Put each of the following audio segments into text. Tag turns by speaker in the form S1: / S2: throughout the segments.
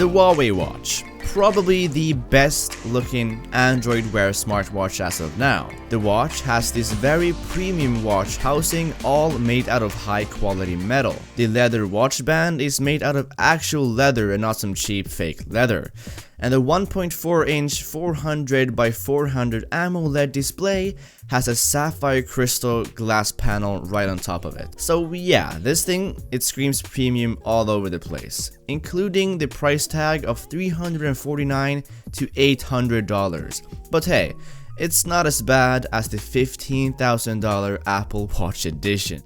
S1: The Huawei Watch. Probably the best looking Android Wear smartwatch as of now. The watch has this very premium watch housing, all made out of high quality metal. The leather watch band is made out of actual leather and not some cheap fake leather. And the 1.4-inch 400 by 400 AMOLED display has a sapphire crystal glass panel right on top of it. So yeah, this thing, it screams premium all over the place, including the price tag of $349 to $800. But hey, it's not as bad as the $15,000 Apple Watch edition.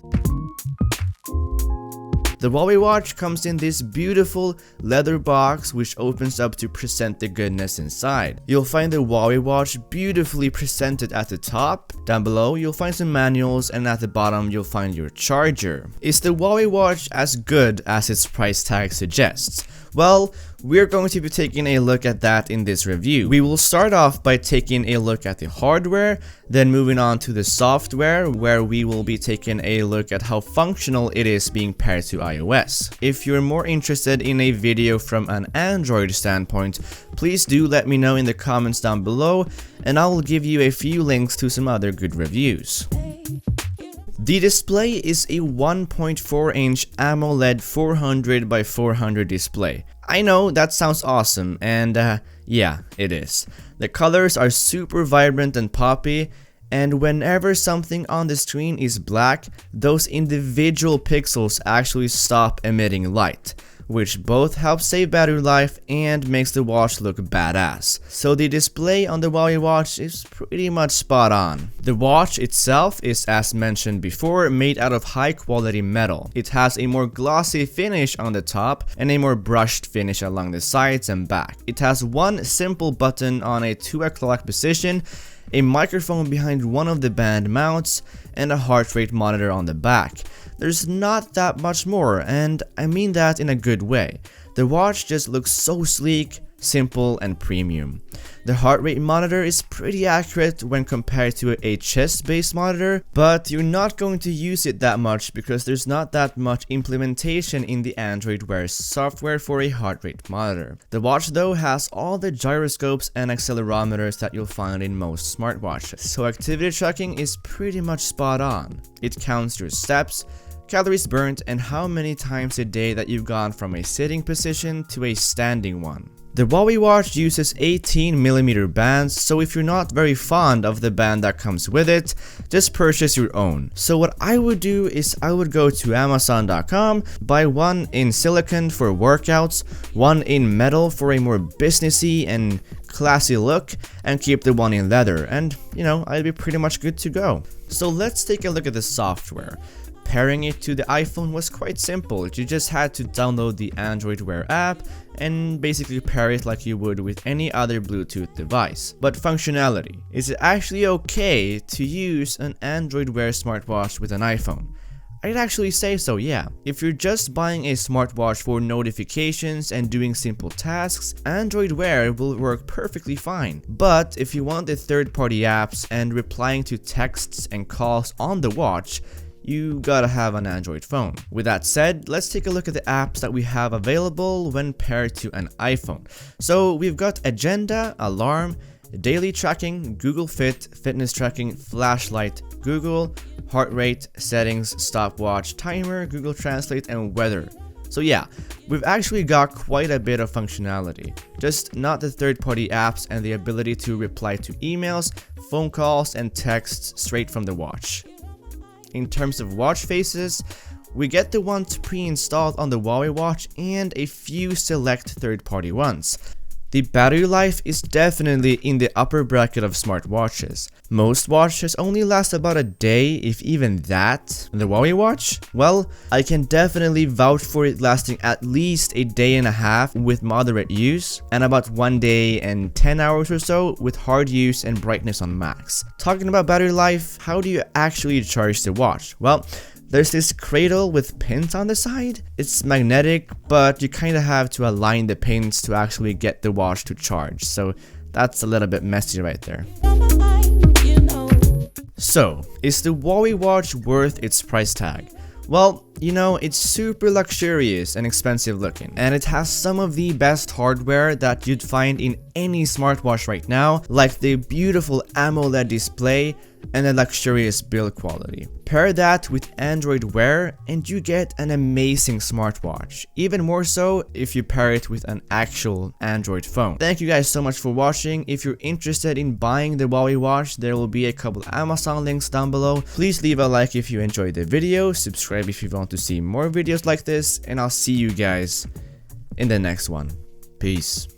S1: The Huawei Watch comes in this beautiful leather box which opens up to present the goodness inside. You'll find the Huawei Watch beautifully presented at the top. Down below you'll find some manuals, and at the bottom you'll find your charger. Is the Huawei Watch as good as its price tag suggests? Well, we're going to be taking a look at that in this review. We will start off by taking a look at the hardware, then moving on to the software, where we will be taking a look at how functional it is being paired to iOS. If you're more interested in a video from an Android standpoint, please do let me know in the comments down below, and I will give you a few links to some other good reviews. The display is a 1.4-inch AMOLED 400 by 400 display. I know that sounds awesome, and yeah, it is. The colors are super vibrant and poppy, and whenever something on the screen is black, those individual pixels actually stop emitting light, which both helps save battery life and makes the watch look badass. So the display on the Huawei Watch is pretty much spot on. The watch itself is, as mentioned before, made out of high quality metal. It has a more glossy finish on the top and a more brushed finish along the sides and back. It has one simple button on a 2 o'clock position, a microphone behind one of the band mounts, and a heart rate monitor on the back. There's not that much more, and I mean that in a good way. The watch just looks so sleek, simple, and premium. The heart rate monitor is pretty accurate when compared to a chest-based monitor, but you're not going to use it that much because there's not that much implementation in the Android Wear software for a heart rate monitor. The watch though has all the gyroscopes and accelerometers that you'll find in most smartwatches, so activity tracking is pretty much spot on. It counts your steps, calories burnt, and how many times a day that you've gone from a sitting position to a standing one. The Huawei Watch uses 18mm bands, so if you're not very fond of the band that comes with it, just purchase your own. So what I would do is I would go to Amazon.com, buy one in silicone for workouts, one in metal for a more businessy and classy look, and keep the one in leather, and you know, I'd be pretty much good to go. So let's take a look at the software. Pairing it to the iPhone was quite simple. You just had to download the Android Wear app and basically pair it like you would with any other Bluetooth device. But functionality. Is it actually okay to use an Android Wear smartwatch with an iPhone? I'd actually say so, yeah. If you're just buying a smartwatch for notifications and doing simple tasks, Android Wear will work perfectly fine. But if you want the third-party apps and replying to texts and calls on the watch, you gotta have an Android phone. With that said, let's take a look at the apps that we have available when paired to an iPhone. So we've got Agenda, Alarm, Daily Tracking, Google Fit, Fitness Tracking, Flashlight, Google, Heart Rate, Settings, Stopwatch, Timer, Google Translate, and Weather. So yeah, we've actually got quite a bit of functionality, just not the third-party apps and the ability to reply to emails, phone calls, and texts straight from the watch. In terms of watch faces, we get the ones pre-installed on the Huawei Watch and a few select third-party ones. The battery life is definitely in the upper bracket of smartwatches. Most watches only last about a day, if even that. The Huawei Watch? Well, I can definitely vouch for it lasting at least a day and a half with moderate use, and about 1 day and 10 hours or so with hard use and brightness on max. Talking about battery life, how do you actually charge the watch? Well, there's this cradle with pins on the side. It's magnetic, but you kind of have to align the pins to actually get the watch to charge, so that's a little bit messy right there. So, is the Huawei Watch worth its price tag? Well, you know, it's super luxurious and expensive looking, and it has some of the best hardware that you'd find in any smartwatch right now, like the beautiful AMOLED display and a luxurious build quality. Pair that with Android Wear and you get an amazing smartwatch, even more so if you pair it with an actual Android phone. Thank you guys so much for watching. If you're interested in buying the Huawei Watch, there will be a couple Amazon links down below. Please leave a like if you enjoyed the video, subscribe if you want to see more videos like this, and I'll see you guys in the next one. Peace.